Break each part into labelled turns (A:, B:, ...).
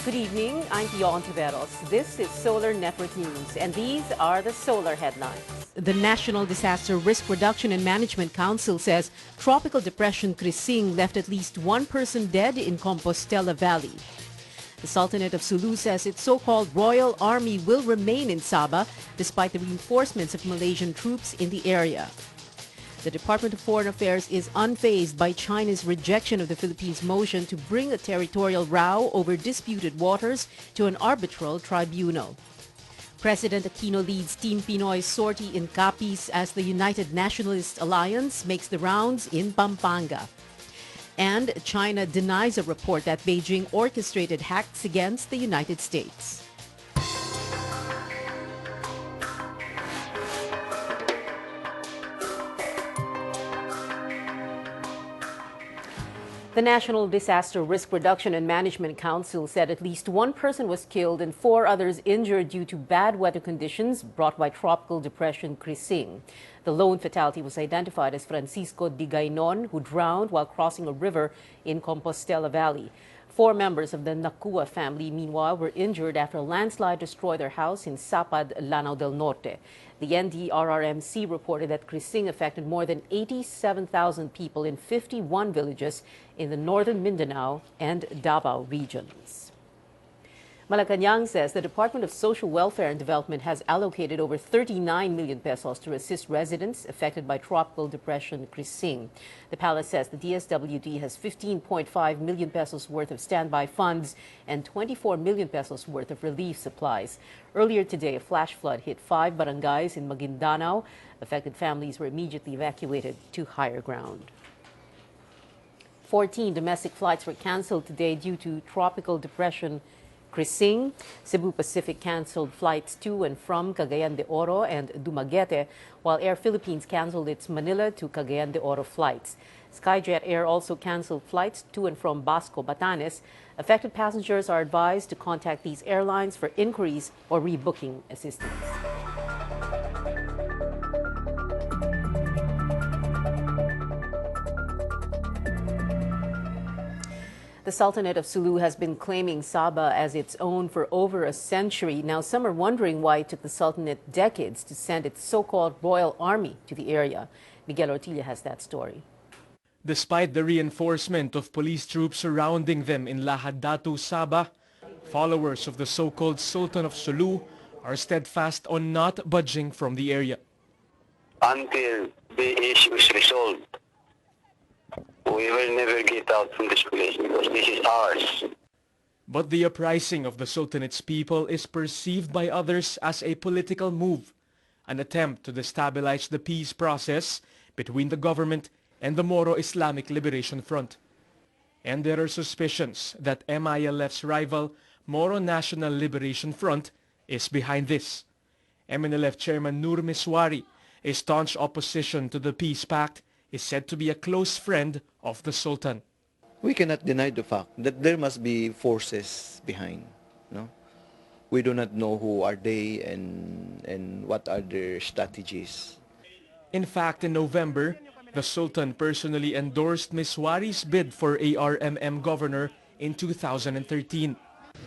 A: Good evening, I'm Pio Ontiveros. This is Solar Network News, and these are the solar headlines. The National Disaster Risk Reduction and Management Council says Tropical Depression Krising left at least one person dead in Compostela Valley. The Sultanate of Sulu says its so-called Royal Army will remain in Sabah despite the reinforcements of Malaysian troops in the area. The Department of Foreign Affairs is unfazed by China's rejection of the Philippines' motion to bring a territorial row over disputed waters to an arbitral tribunal. President Aquino leads Team Pinoy's sortie in Capiz as the United Nationalist Alliance makes the rounds in Pampanga. And China denies a report that Beijing orchestrated hacks against the United States. The National Disaster Risk Reduction and Management Council said at least one person was killed and 4 others injured due to bad weather conditions brought by Tropical Depression Krising. The lone fatality was identified as Francisco Digaynon, who drowned while crossing a river in Compostela Valley. 4 members of the Nakua family, meanwhile, were injured after a landslide destroyed their house in Sapad, Lanao del Norte. The NDRRMC reported that Krising affected more than 87,000 people in 51 villages in the northern Mindanao and Davao regions. Malacanang says the Department of Social Welfare and Development has allocated over 39 million pesos to assist residents affected by Tropical Depression Krising. The palace says the DSWD has 15.5 million pesos worth of standby funds and 24 million pesos worth of relief supplies. Earlier today, a flash flood hit 5 barangays in Maguindanao. Affected families were immediately evacuated to higher ground. 14 domestic flights were canceled today due to Tropical Depression Krising. Cebu Pacific canceled flights to and from Cagayan de Oro and Dumaguete, while Air Philippines canceled its Manila to Cagayan de Oro flights. Skyjet Air also canceled flights to and from Basco, Batanes. Affected passengers are advised to contact these airlines for inquiries or rebooking assistance. The Sultanate of Sulu has been claiming Sabah as its own for over a century. Now, some are wondering why it took the Sultanate decades to send its so-called royal army to the area. Miguel Ortilla has that story.
B: Despite the reinforcement of police troops surrounding them in Lahad Datu, Sabah, followers of the so-called Sultan of Sulu are steadfast on not budging from the area.
C: Until the issue is resolved, we will never get out from this place because this is ours.
B: But the uprising of the Sultanate's people is perceived by others as a political move, an attempt to destabilize the peace process between the government and the Moro Islamic Liberation Front. And there are suspicions that MILF's rival, Moro National Liberation Front, is behind this. MNLF Chairman Nur Miswari, a staunch opposition to the peace pact, is said to be a close friend of the Sultan.
D: We cannot deny the fact that there must be forces behind. No? We do not know who are they and what are their strategies.
B: In fact, in November, the Sultan personally endorsed Miswari's bid for ARMM governor in 2013.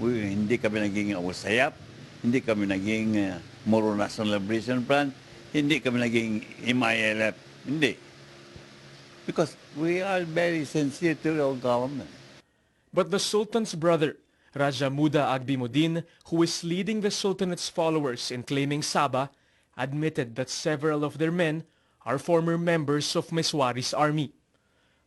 E: Hindi kami naging USAYAP, hindi kami naging Moro National Liberation Front, hindi kami naging MILF, hindi. Because we are very sincere to our government.
B: But the Sultan's brother, Raja Muda Agbimuddin, who is leading the Sultanate's followers in claiming Sabah, admitted that several of their men are former members of Miswari's army.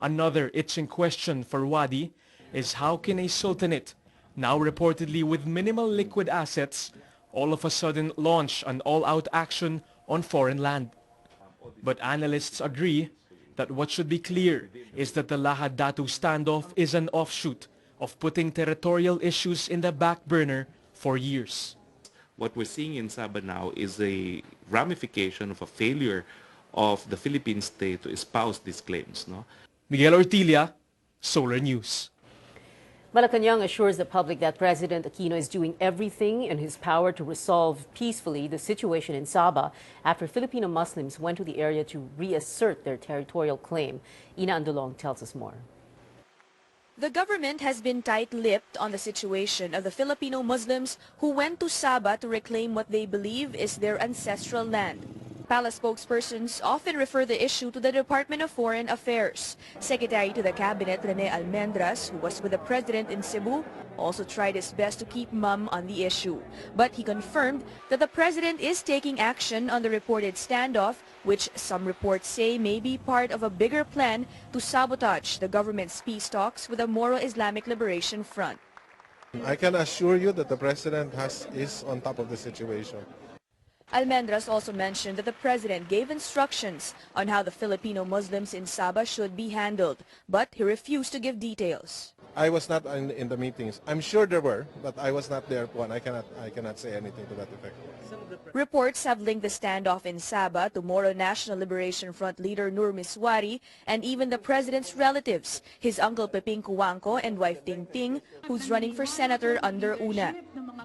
B: Another itching question for Wadi is how can a Sultanate, now reportedly with minimal liquid assets, all of a sudden launch an all-out action on foreign land? But analysts agree that what should be clear is that the Lahad Datu standoff is an offshoot of putting territorial issues in the back burner for years.
F: What we're seeing in Sabah now is a ramification of a failure of the Philippine state to espouse these claims. No?
B: Miguel Ortilla, Solar News.
A: Malacanang assures the public that President Aquino is doing everything in his power to resolve peacefully the situation in Sabah after Filipino Muslims went to the area to reassert their territorial claim. Ina Andulong tells us more.
G: The government has been tight-lipped on the situation of the Filipino Muslims who went to Sabah to reclaim what they believe is their ancestral land. Palace spokespersons often refer the issue to the Department of Foreign Affairs. Secretary to the Cabinet Rene Almendras, who was with the President in Cebu, also tried his best to keep mum on the issue. But he confirmed that the President is taking action on the reported standoff, which some reports say may be part of a bigger plan to sabotage the government's peace talks with the Moro Islamic Liberation Front.
H: I can assure you that the President is on top of the situation.
G: Almendras also mentioned that the President gave instructions on how the Filipino Muslims in Sabah should be handled, but he refused to give details.
H: I was not in the meetings. I'm sure there were, but I was not there. I cannot say anything to that effect.
G: Reports have linked the standoff in Sabah to Moro National Liberation Front leader Nur Miswari and even the President's relatives, his uncle Peping Cuangco and wife Ting Ting, who's running for senator under UNA.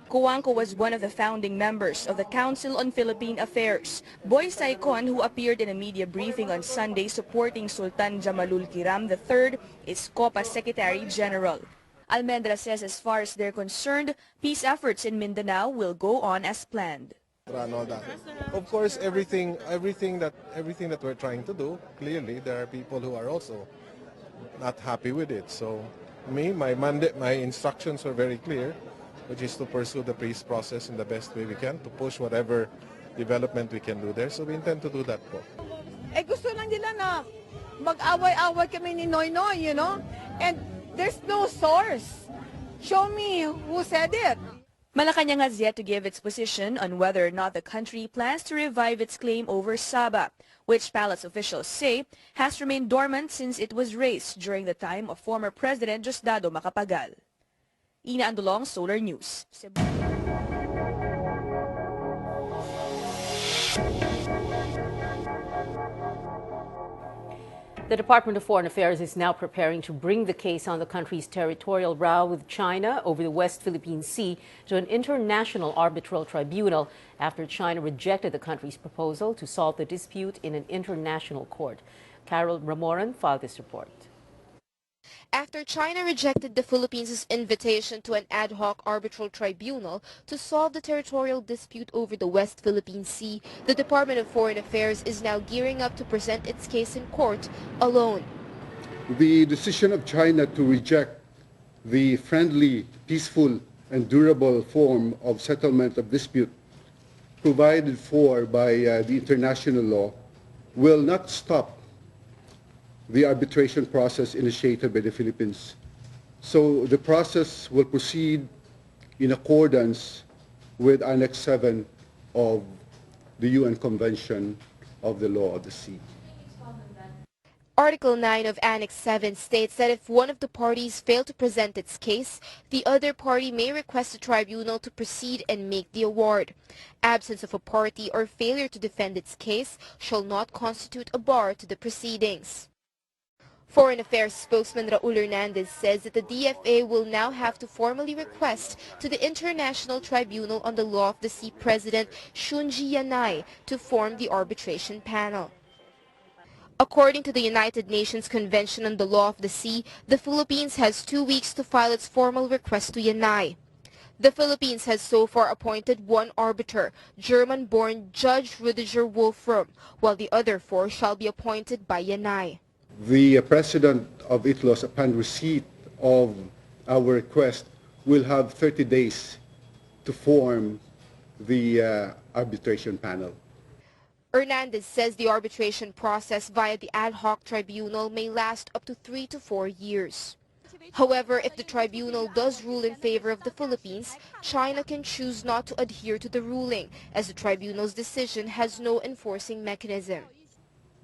G: Cuangco was one of the founding members of the Council on Philippine Affairs. Boy Saicon, who appeared in a media briefing on Sunday supporting Sultan Jamalul Kiram III, is COPA Secretary General. Almendra says as far as they're concerned, peace efforts in Mindanao will go on as planned.
H: And all that. Of course, everything that we're trying to do, clearly there are people who are also not happy with it. So my instructions were very clear, which is to pursue the peace process in the best way we can, to push whatever development we can do there. So we intend to do that po.
I: Gusto lang nila na mag-away-away kami ni Noynoy, you know? And there's no source. Show me who said it.
G: Malacanang has yet to give its position on whether or not the country plans to revive its claim over Sabah, which palace officials say has remained dormant since it was raised during the time of former President Diosdado Macapagal. Ina Andulong, Solar News.
A: The Department of Foreign Affairs is now preparing to bring the case on the country's territorial row with China over the West Philippine Sea to an international arbitral tribunal after China rejected the country's proposal to solve the dispute in an international court. Carol Ramoran filed this report.
J: After China rejected the Philippines' invitation to an ad hoc arbitral tribunal to solve the territorial dispute over the West Philippine Sea, the Department of Foreign Affairs is now gearing up to present its case in court alone.
K: The decision of China to reject the friendly, peaceful, and durable form of settlement of dispute provided for by the international law will not stop the arbitration process initiated by the Philippines. So the process will proceed in accordance with Annex 7 of the UN Convention of the Law of the Sea.
J: Article 9 of Annex 7 states that if one of the parties fail to present its case, the other party may request the tribunal to proceed and make the award. Absence of a party or failure to defend its case shall not constitute a bar to the proceedings. Foreign Affairs spokesman Raul Hernandez says that the DFA will now have to formally request to the International Tribunal on the Law of the Sea President Shunji Yanai to form the arbitration panel. According to the United Nations Convention on the Law of the Sea, the Philippines has 2 weeks to file its formal request to Yanai. The Philippines has so far appointed one arbiter, German-born Judge Rudiger Wolfram, while the other 4 shall be appointed by Yanai.
K: The President of ITLOS, upon receipt of our request, will have 30 days to form the arbitration panel.
J: Hernandez says the arbitration process via the ad hoc tribunal may last up to 3 to 4 years. However, if the tribunal does rule in favor of the Philippines, China can choose not to adhere to the ruling, as the tribunal's decision has no enforcing mechanism.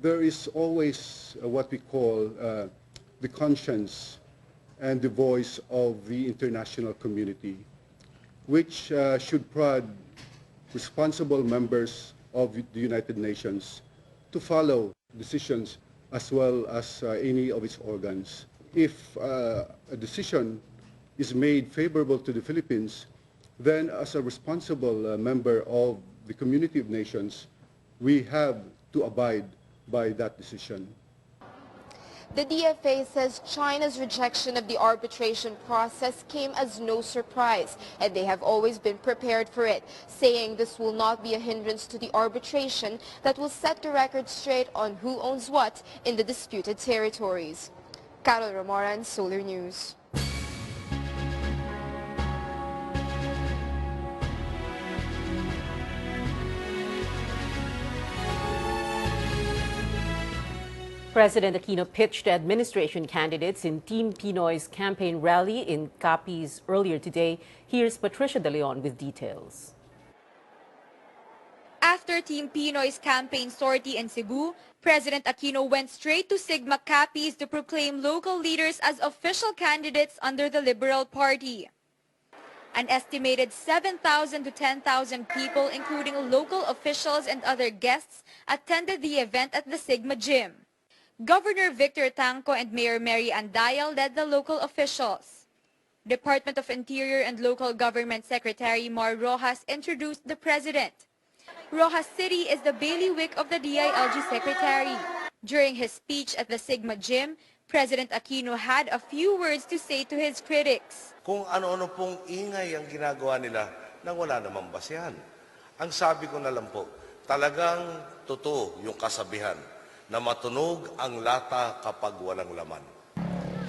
K: There is always what we call the conscience and the voice of the international community, which should prod responsible members of the United Nations to follow decisions as well as any of its organs. If a decision is made favorable to the Philippines, then as a responsible member of the community of nations, we have to abide by that decision.
J: The DFA says China's rejection of the arbitration process came as no surprise, and they have always been prepared for it, saying this will not be a hindrance to the arbitration that will set the record straight on who owns what in the disputed territories. Carol Ramoran, Solar News.
A: President Aquino pitched administration candidates in Team Pinoy's campaign rally in Capiz earlier today. Here's Patricia De Leon with details.
L: After Team Pinoy's campaign sortie in Cebu, President Aquino went straight to Sigma Capiz to proclaim local leaders as official candidates under the Liberal Party. An estimated 7,000 to 10,000 people, including local officials and other guests, attended the event at the Sigma Gym. Governor Victor Tanco and Mayor Mary Andayal led the local officials. Department of Interior and Local Government Secretary Mar Rojas introduced the president. Rojas City is the bailiwick of the DILG secretary. During his speech at the Sigma Gym, President Aquino had a few words to say to his critics.
M: Kung ano-ano pong ingay ang ginagawa nila nang wala namang basehan. Ang sabi ko na lang po, talagang totoo yung kasabihan na matunog ang lata kapag walang laman.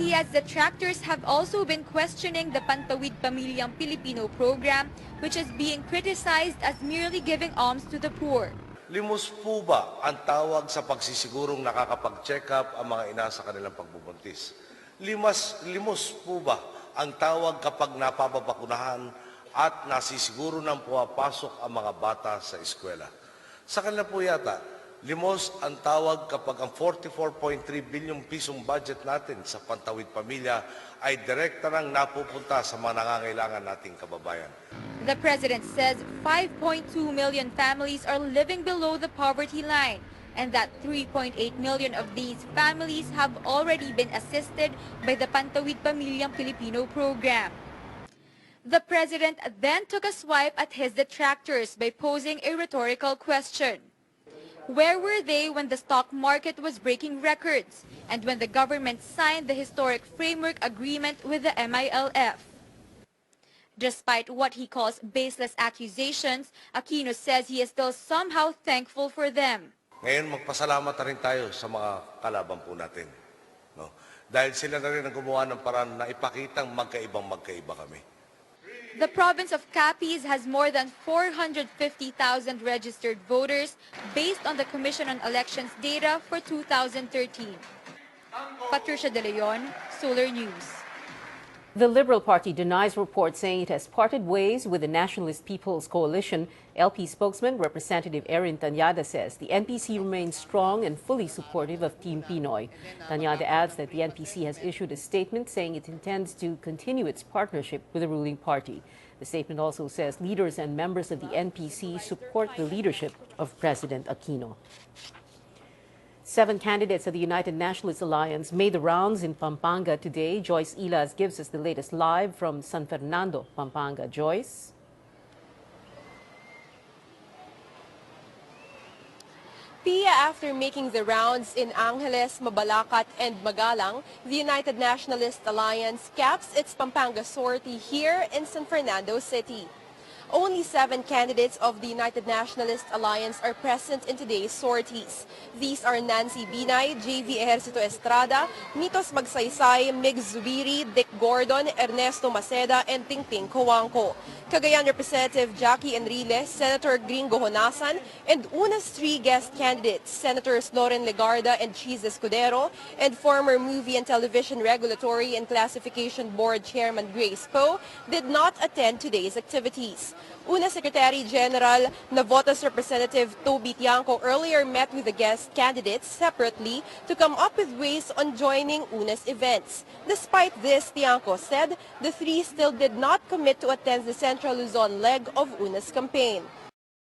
L: He adds the detractors have also been questioning the Pantawid Pamilyang Pilipino program, which is being criticized as merely giving alms to the poor.
M: Limos po ba ang tawag sa pagsisigurong nakakapag-check up ang mga ina sa kanilang pagbubuntis? Limos po ba ang tawag kapag napapabakunahan at nasisiguro nang pumapasok ang mga bata sa eskwela? Sa kanila po yata, limos ang tawag kapag ang 44.3 bilyong pisong budget natin sa Pantawid Pamilya ay direkta nang napupunta sa mga nangangailangan nating kababayan.
L: The president says 5.2 million families are living below the poverty line and that 3.8 million of these families have already been assisted by the Pantawid Pamilyang Pilipino program. The president then took a swipe at his detractors by posing a rhetorical question. Where were they when the stock market was breaking records and when the government signed the historic framework agreement with the MILF? Despite what he calls baseless accusations, Aquino says he is still somehow thankful for them.
M: Ngayon, magpasalamat na rin tayo sa mga kalaban po natin. No? Dahil sila na rin ang gumawa ng paraan na ipakitang magkaiba kami.
L: The province of Capiz has more than 450,000 registered voters based on the Commission on Elections data for 2013. Patricia De Leon, Solar News.
A: The Liberal Party denies reports saying it has parted ways with the Nationalist People's Coalition. LP spokesman Representative Erin Tanyada says the NPC remains strong and fully supportive of Team Pinoy. Tanyada adds that the NPC has issued a statement saying it intends to continue its partnership with the ruling party. The statement also says leaders and members of the NPC support the leadership of President Aquino. 7 candidates of the United Nationalist Alliance made the rounds in Pampanga today. Joyce Ilas gives us the latest live from San Fernando, Pampanga. Joyce?
N: Pia, after making the rounds in Angeles, Mabalacat, and Magalang, the United Nationalist Alliance caps its Pampanga sortie here in San Fernando City. Only 7 candidates of the United Nationalist Alliance are present in today's sorties. These are Nancy Binay, JV Ejercito Estrada, Mitos Magsaysay, Mig Zubiri, Dick Gordon, Ernesto Maceda, and Tingting Coangco. Cagayan Representative Jackie Enrile, Senator Gringo Honasan, and UNA's 3 guest candidates, Senators Loren Legarda and Cheese Escudero, and former Movie and Television Regulatory and Classification Board Chairman Grace Poe, did not attend today's activities. UNA Secretary General Navotas Representative Toby Tiangco earlier met with the guest candidates separately to come up with ways on joining UNA's events. Despite this, Tiangco said the 3 still did not commit to attend the Central Luzon leg of UNA's campaign.